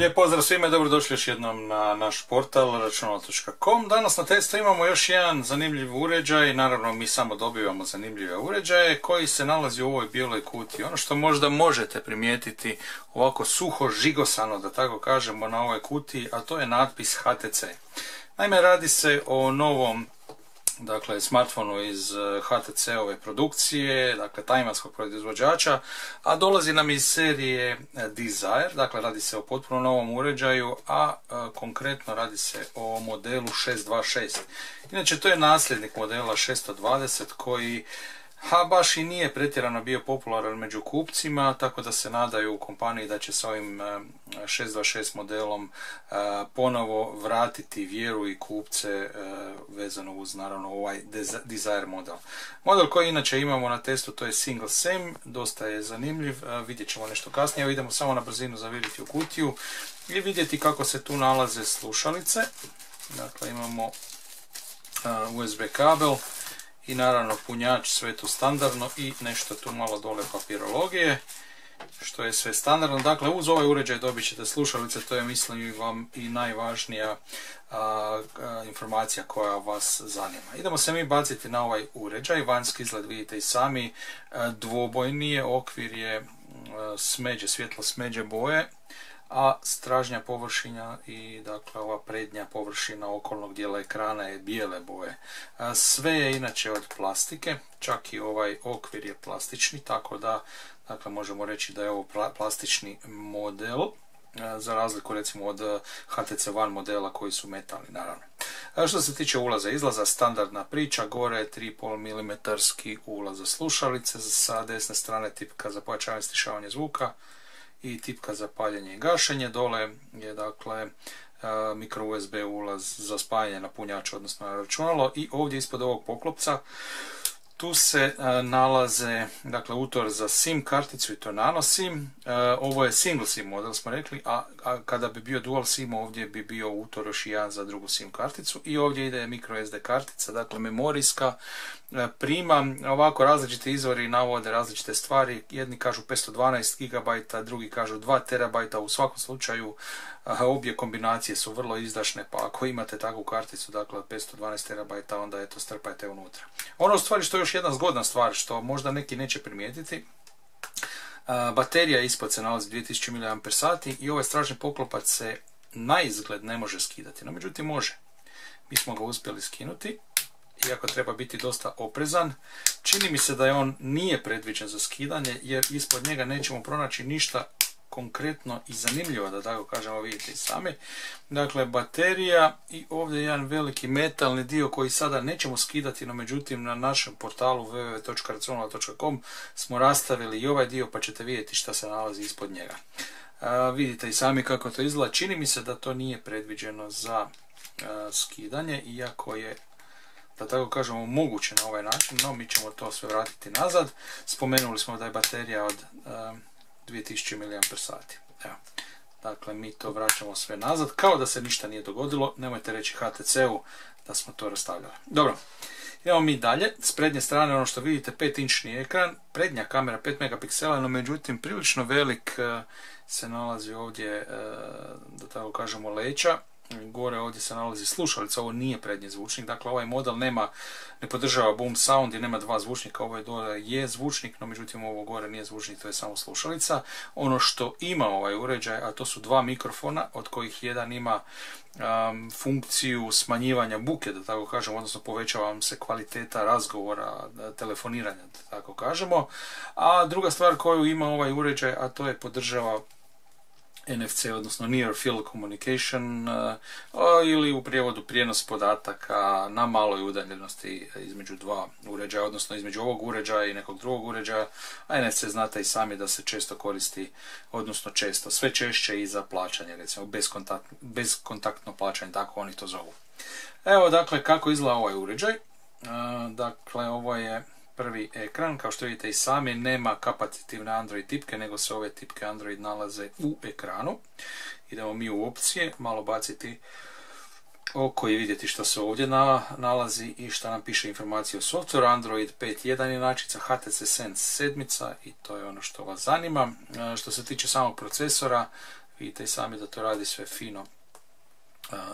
Lijep pozdrav svima i dobrodošli još jednom na naš portal računalo.com. Danas na testu imamo još jedan zanimljiv uređaj. Naravno, mi samo dobivamo zanimljive uređaje koji se nalazi u ovoj bijeloj kutiji. Ono što možda možete primijetiti ovako suho žigosano, da tako kažemo, na ovoj kutiji, a to je natpis HTC. Naime, radi se o novom smartfonu iz HTC-ove produkcije, dakle tajvanskog proizvođača, a dolazi nam iz serije Desire, dakle radi se o potpuno novom uređaju, a konkretno radi se o modelu 626. Inače, to je nasljednik modela 620 koji baš i nije pretjerano bio popularan među kupcima, tako da se nadaju u kompaniji da će s ovim 626 modelom ponovo vratiti vjeru i kupce vezano uz naravno ovaj Desire model. Model koji inače imamo na testu, to je single SIM, dosta je zanimljiv, vidjet ćemo nešto kasnije. Evo, idemo samo na brzinu zaviriti u kutiju i vidjeti kako se tu nalaze slušalice. Dakle, imamo USB kabel i naravno punjač, sve tu standardno, i nešto tu malo dole papirologije, što je sve standardno. Dakle, uz ovaj uređaj dobit ćete slušalice, to je mislim vam i najvažnija informacija koja vas zanima. Idemo se mi baciti na ovaj uređaj. Vanjski izgled vidite i sami, dvobojni je, okvir je smeđe, svjetlo smeđe boje, a stražnja površina i dakle ova prednja površina okolnog dijela ekrana je bijele boje. Sve je inače od plastike, čak i ovaj okvir je plastični, tako da dakle možemo reći da je ovo plastični model, za razliku recimo od HTC One modela koji su metalni, naravno. Što se tiče ulaza i izlaza, standardna priča, gore je 3,5 mm ulaz za slušalice, sa desne strane tipka za pojačavanje i stišavanje zvuka i tipka za paljenje i gašenje. Dole je dakle micro USB ulaz za spajanje na punjač, odnosno na računalo, i ovdje ispod ovog poklopca tu se nalaze dakle utor za SIM karticu, i to nano SIM. Ovo je single SIM model smo rekli, a kada bi bio dual SIM ovdje bi bio utor još jedan za drugu SIM karticu, i ovdje ide micro SD kartica, dakle memorijska. Prima ovako, različite izvori navode različite stvari, jedni kažu 512 GB, drugi kažu 2 TB, u svakom slučaju obje kombinacije su vrlo izdašne, pa ako imate takvu karticu, dakle od 512 TB, onda eto strpajte unutra. Ono u stvari što je još jedna zgodna stvar, što možda neki neće primijetiti, baterija ispod se nalazi 2000 mAh i ovaj stražni poklopac se na izgled ne može skidati, no međutim može. Mi smo ga uspjeli skinuti, iako treba biti dosta oprezan. Čini mi se da je on nije predviđen za skidanje, jer ispod njega nećemo pronaći ništa konkretno i zanimljivo, da tako kažemo, vidite i sami. Dakle, baterija i ovdje jedan veliki metalni dio koji sada nećemo skidati, no međutim na našem portalu www.računalo.com smo rastavili i ovaj dio, pa ćete vidjeti šta se nalazi ispod njega. Vidite i sami kako to izgleda. Čini mi se da to nije predviđeno za skidanje, iako je, da tako kažemo, moguće na ovaj način, no mi ćemo to sve vratiti nazad. Spomenuli smo da je baterija od 2000 mAh. Evo. Dakle, mi to vraćamo sve nazad, kao da se ništa nije dogodilo. Nemojte reći HTC-u da smo to rastavljali. Dobro, idemo mi dalje. S prednje strane, ono što vidite, 5-inčni ekran, prednja kamera 5 megapiksela, no međutim prilično velik se nalazi ovdje, da tako kažemo, leća. Gore ovdje se nalazi slušalica, ovo nije prednji zvučnik, dakle ovaj model ne podržava boom sound i nema dva zvučnika, ovo je dole je zvučnik, no međutim ovo gore nije zvučnik, to je samo slušalica. Ono što ima ovaj uređaj, a to su dva mikrofona, od kojih jedan ima funkciju smanjivanja buke, da tako kažemo, odnosno povećava vam se kvaliteta razgovora, telefoniranja, da tako kažemo. A druga stvar koju ima ovaj uređaj, a to je podržava NFC, odnosno Near Field Communication, ili u prijevodu prijenos podataka na maloj udaljenosti između dva uređaja, odnosno između ovog uređaja i nekog drugog uređaja. A NFC znate i sami da se često koristi, odnosno često, sve češće i za plaćanje, recimo bezkontaktno plaćanje, tako oni to zovu. Evo dakle kako izgleda ovaj uređaj. Dakle, ovo je prvi ekran, kao što vidite i sami, nema kapacitivne Android tipke, nego se ove tipke Android nalaze u ekranu. Idemo mi u opcije, malo baciti oko i vidjeti što se ovdje nalazi i što nam piše informacije o softveru. Android 5.1 inačica, HTC Sense 7 i to je ono što vas zanima. Što se tiče samog procesora, Vidite i sami da to radi sve fino,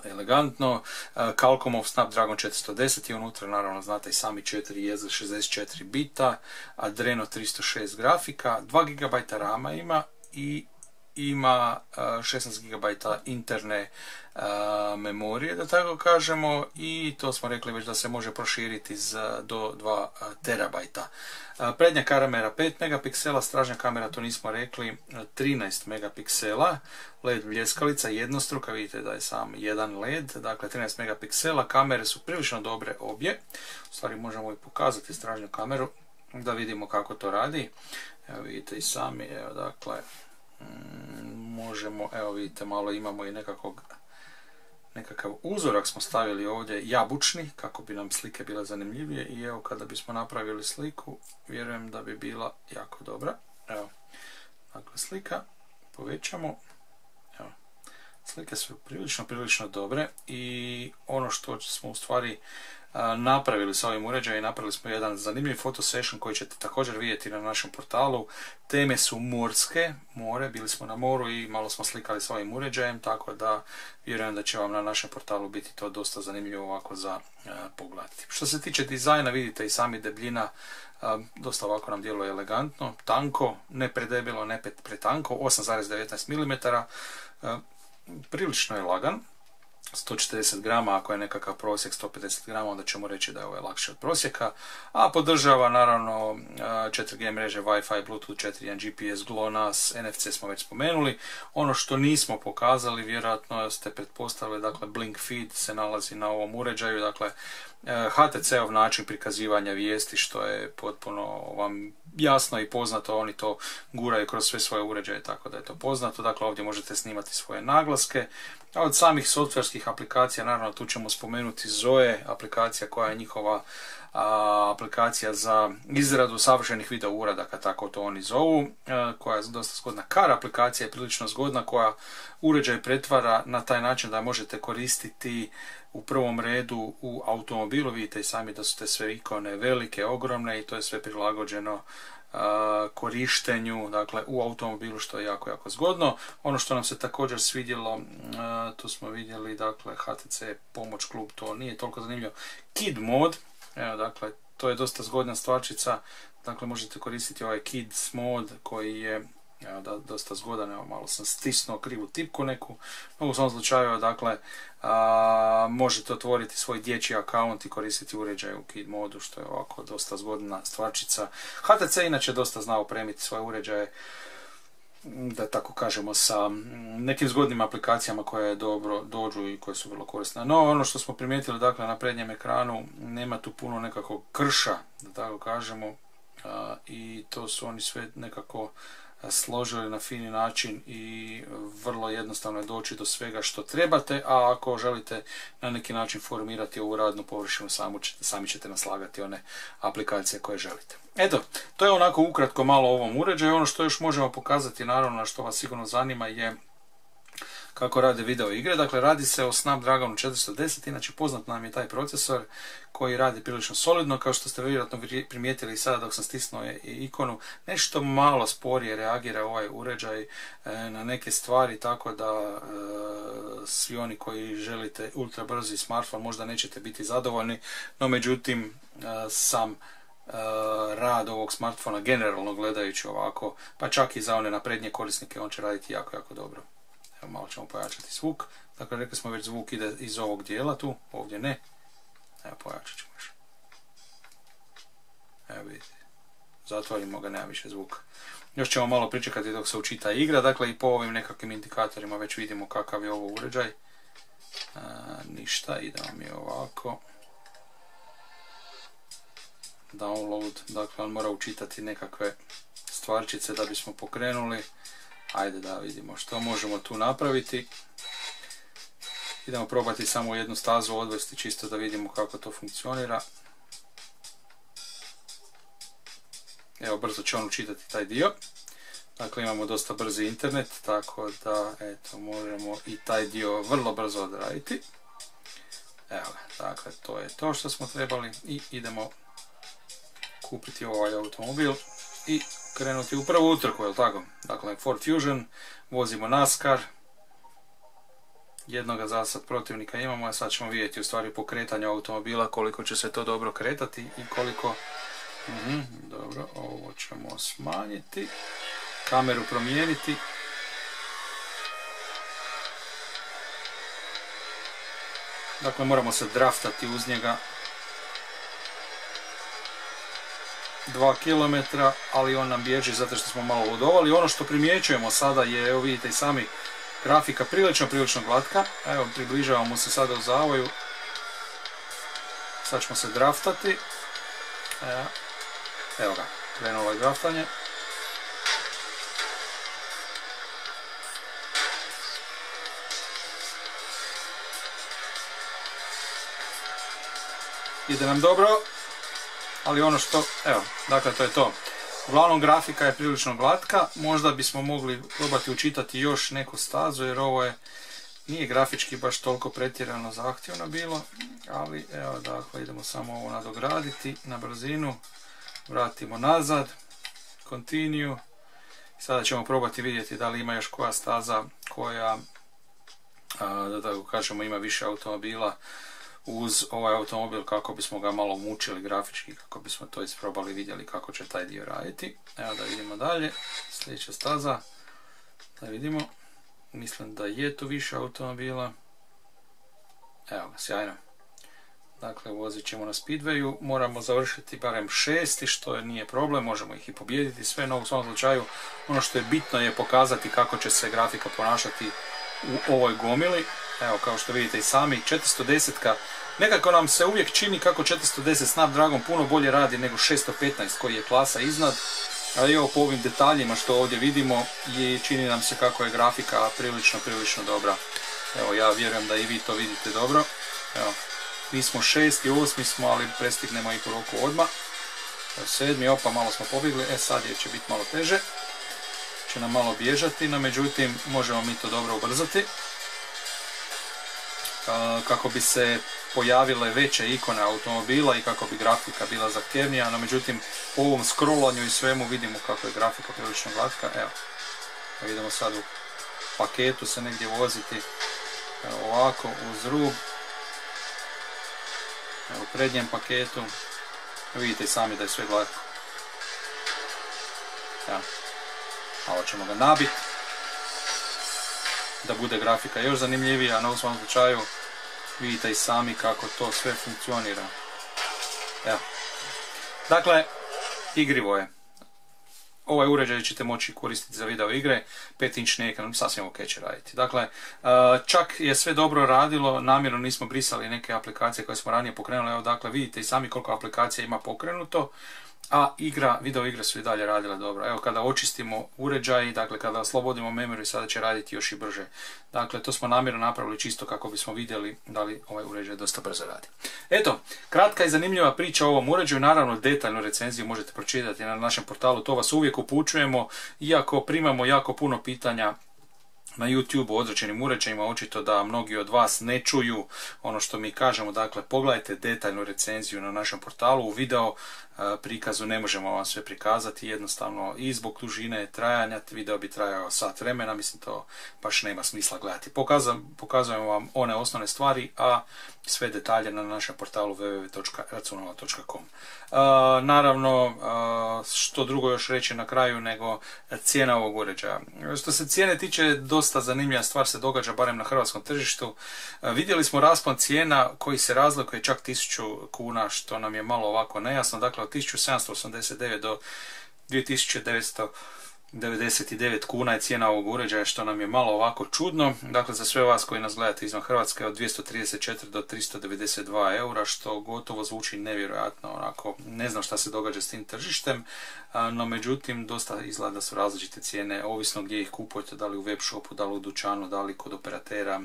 elegantno. Qualcommov Snapdragon 410 je unutra, naravno znate i sami 4 jezgra 64 bita, Adreno 306 grafika, 2 GB rama ima i ima 16 GB interne memorije, da tako kažemo, i to smo rekli već da se može proširiti do 2 terabajta. Prednja kamera 5 megapiksela, stražnja kamera, to nismo rekli, 13 megapiksela, LED bljeskalica jednostruka, vidite da je sam jedan LED, dakle 13 megapiksela, kamere su prilično dobre obje, u stvari možemo i pokazati stražnju kameru da vidimo kako to radi. Evo vidite i sami, evo dakle, možemo, evo vidite, malo imamo i nekakav uzorak smo stavili ovdje, jabučni, kako bi nam slike bile zanimljivije, i evo kada bismo napravili sliku, vjerujem da bi bila jako dobra. Evo, dakle slika, povećamo, evo, slike su prilično dobre, i ono što smo u stvari napravili sa ovim uređajem, napravili smo jedan zanimljiv foto session koji ćete također vidjeti na našem portalu. Teme su morske, more, bili smo na moru i malo smo slikali sa ovim uređajem, tako da vjerujem da će vam na našem portalu biti to dosta zanimljivo ovako za pogledati. Što se tiče dizajna, vidite i sami debljina, dosta ovako nam djeluje elegantno, tanko, ne predebelo, ne pretanko, 8,19 mm, prilično je lagan. 140 grama, ako je nekakav prosjek 150 grama, onda ćemo reći da je ovo lakše od prosjeka, a podržava naravno 4G mreže, Wi-Fi, Bluetooth 4.1, GPS, GLONASS, NFC smo već spomenuli. Ono što nismo pokazali, vjerojatno ste pretpostavili, dakle Blink Feed se nalazi na ovom uređaju, dakle HTC-ov način prikazivanja vijesti, što je potpuno vam jasno i poznato, oni to guraju kroz sve svoje uređaje, tako da je to poznato. Dakle, ovdje možete snimati svoje naglaske. A od samih softverskih aplikacija, naravno tu ćemo spomenuti Zoe, aplikacija koja je njihova aplikacija za izradu savršenih video uradaka, tako to oni zovu, koja je dosta zgodna. Car aplikacija je prilično zgodna, koja uređaj pretvara na taj način da možete koristiti u prvom redu u automobilu. Vidite i sami da su te sve ikone velike, ogromne, i to je sve prilagođeno korištenju, dakle, u automobilu, što je jako zgodno. Ono što nam se također svidjelo, tu smo vidjeli, dakle, HTC pomoć klub, to nije toliko zanimljivo. Kid mod, evo, dakle, to je dosta zgodna stvarčica, dakle, možete koristiti ovaj Kids mod koji je, evo, dosta zgodan. Evo, malo sam stisnuo krivu tipku neku, no u svom slučaju, dakle, možete otvoriti svoj dječji account i koristiti uređaj u Kid modu, što je ovako dosta zgodna stvarčica. HTC inače dosta zna opremiti svoje uređaje, da tako kažemo, sa nekim zgodnim aplikacijama koje dobro dođu i koje su vrlo korisne. No, ono što smo primijetili, dakle, na prednjem ekranu nema tu puno nekakvog krša, da tako kažemo, i to su oni sve nekako složili na fini način i vrlo jednostavno je doći do svega što trebate, a ako želite na neki način formirati ovu radnu površinu, sami ćete naslagati one aplikacije koje želite. Eto, to je onako ukratko malo o ovom uređaju. Ono što još možemo pokazati, naravno, što vas sigurno zanima, je kako rade video igre. Dakle, radi se o Snapdragonu 410, inače poznat nam je taj procesor koji radi prilično solidno, kao što ste vjerojatno primijetili sada dok sam stisnuo ikonu, nešto malo sporije reagira ovaj uređaj na neke stvari, tako da svi oni koji želite ultra brzi smartphone možda nećete biti zadovoljni, no međutim sam rad ovog smartfona generalno gledajući ovako, pa čak i za one naprednije korisnike, on će raditi jako dobro. Evo, malo ćemo pojačati zvuk. Dakle, rekli smo već, zvuk ide iz ovog dijela tu, ovdje ne. Evo, pojačat ćemo još. Evo vidite, zatvorimo ga, nema više zvuka. Još ćemo malo pričekati dok se učita igra, dakle i po ovim nekakvim indikatorima već vidimo kakav je ovo uređaj. Ništa, idemo mi ovako. Download, dakle on mora učitati nekakve stvarčice da bismo pokrenuli. Ajde da vidimo što možemo tu napraviti. Idemo probati samo jednu stazu odvesti, čisto da vidimo kako to funkcionira. Evo, brzo će on učitati taj dio. Dakle, imamo dosta brzi internet, tako da, eto, možemo i taj dio vrlo brzo odraditi. Evo ga, dakle, to je to što smo trebali i idemo kupiti ovaj automobil i krenuti u prvu utrku, je li tako? Dakle, Ford Fusion, vozimo NASCAR, Jednoga za sad protivnika imamo, a sad ćemo vidjeti u stvari pokretanje automobila, koliko će se to dobro kretati i koliko... dobro, ovo ćemo smanjiti, kameru promijeniti. Dakle, moramo se draftati uz njega 2 km, ali on nam bježi zato što smo malo ludovali. Ono što primjećujemo sada je, evo vidite i sami, grafika prilično glatka. Evo, približavamo se sada u zavoju. Sad ćemo se draftati. Evo ga, krenulo je draftanje. Ide nam dobro, ali ono što, evo, dakle to je to. Uglavnom grafika je prilično glatka, možda bismo mogli probati učitati još neku stazu jer ovo je, nije grafički baš toliko pretjerano zahtjevno bilo, ali evo dakle idemo samo ovo nadograditi na brzinu, vratimo nazad, continue, sada ćemo probati vidjeti da li ima još koja staza koja, da tako kažemo, ima više automobila uz ovaj automobil kako bismo ga malo mučili grafički, kako bismo to isprobali, vidjeli kako će taj dio raditi. Evo da vidimo dalje, sljedeća staza, da vidimo, mislim da je tu više automobila, evo ga, sjajno. Dakle, vozit ćemo na speedwayu, moramo završiti barem 6, što nije problem, možemo ih i pobijediti sve, no u svom slučaju ono što je bitno je pokazati kako će se grafika ponašati u ovoj gomili. Evo, kao što vidite i sami, 410-ka, nekako nam se uvijek čini kako 410 Snapdragon puno bolje radi nego 615 koji je klasa iznad, ali evo po ovim detaljima što ovdje vidimo i čini nam se kako je grafika prilično dobra. Evo, ja vjerujem da i vi to vidite dobro. Evo, mi smo 6. i 8. smo, ali prestignemo i po roku odmah. Evo, 7. opa, malo smo pobjegli, sad će biti malo teže. Će nam malo bježati, no međutim možemo mi to dobro ubrzati. Kako bi se pojavile veće ikone automobila i kako bi grafika bila zahtjevnija, no međutim po ovom scrollanju i svemu vidimo kako je grafika prilično glatka. Evo, idemo sad u paketu se negdje voziti, evo ovako uz rub, evo u prednjem paketu, vidite i sami da je sve glatko. Evo, malo ćemo ga nabiti da bude grafika još zanimljivija, no u svom slučaju vidite i sami kako to sve funkcionira. Evo. Dakle, igrivo je. Ovaj uređaj ćete moći koristiti za video igre, 5-inčni ekran, sasvim ok će raditi. Dakle, čak je sve dobro radilo, namjerno nismo brisali neke aplikacije koje smo ranije pokrenuli. Evo, dakle, vidite i sami koliko aplikacija ima pokrenuto, a video igre su i dalje radile dobro. Evo, kada očistimo uređaj, dakle kada oslobodimo memoriju, sada će raditi još i brže. Dakle, to smo namjerno napravili čisto kako bismo vidjeli da li ovaj uređaj dosta brzo radi. Eto, kratka i zanimljiva priča o ovom uređaju, naravno detaljnu recenziju možete pročitati na našem portalu, to vas uvijek upućujemo, iako primamo jako puno pitanja na YouTube o određenim uređajima, očito da mnogi od vas ne čuju ono što mi kažemo. Dakle, pogledajte detaljnu recenziju na našem portalu. U video prikazu ne možemo vam sve prikazati, jednostavno i zbog dužine trajanja, video bi trajao sat vremena, mislim to baš nema smisla gledati. Pokazujemo vam one osnovne stvari, a sve detalje na našem portalu www.raconala.com. Naravno, što drugo još reći na kraju nego cijena ovog uređaja. Što se cijene tiče, dosta zanimljiva stvar se događa, barem na hrvatskom tržištu. Vidjeli smo raspon cijena koji se razlikuje čak 1000 kuna, što nam je malo ovako nejasno. Dakle, od 1789 do 2999 kuna je cijena ovog uređaja, što nam je malo ovako čudno. Dakle, za sve vas koji nas gledate izvan Hrvatske, od 234 do 392 eura, što gotovo zvuči nevjerojatno, onako, ne znam šta se događa s tim tržištem, no međutim, dosta izgleda da su različite cijene, ovisno gdje ih kupujete, da li u web shopu, da li u dućanu, da li kod operatera,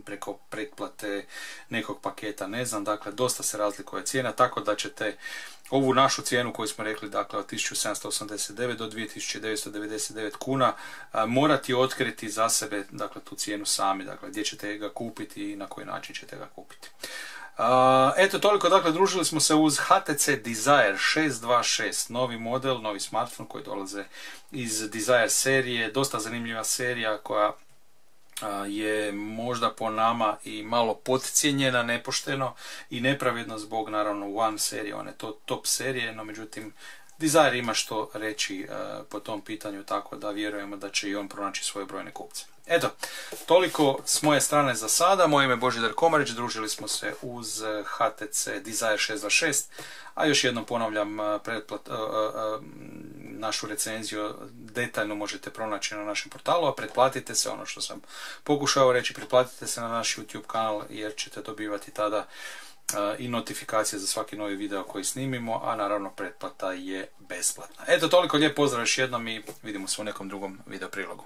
preko pretplate, nekog paketa, ne znam, dakle, dosta se razlikuje cijena, tako da ćete ovu našu cijenu koju smo rekli, dakle od 1789 do 2999 kuna, morati otkriti za sebe, dakle, tu cijenu sami, dakle, gdje ćete ga kupiti i na koji način ćete ga kupiti. Eto, toliko, dakle, družili smo se uz HTC Desire 626, novi model, novi smartphone koji dolaze iz Desire serije, dosta zanimljiva serija koja je možda po nama i malo podcijenjena nepošteno i nepravedno zbog naravno One serije, one top serije, no međutim Desire ima što reći po tom pitanju, tako da vjerujemo da će i on pronaći svoje brojne kupce. Eto, toliko s moje strane za sada. Moje ime je Božidar Komarić, družili smo se uz HTC Desire 626, a još jednom ponavljam, našu recenziju detaljno možete pronaći na našem portalu, a pretplatite se, ono što sam pokušao reći, pretplatite se na naš YouTube kanal jer ćete dobivati tada i notifikacije za svaki novi video koji snimimo, a naravno pretplata je besplatna. Eto, toliko, lijep pozdrav još jednom i vidimo se u nekom drugom video prilogu.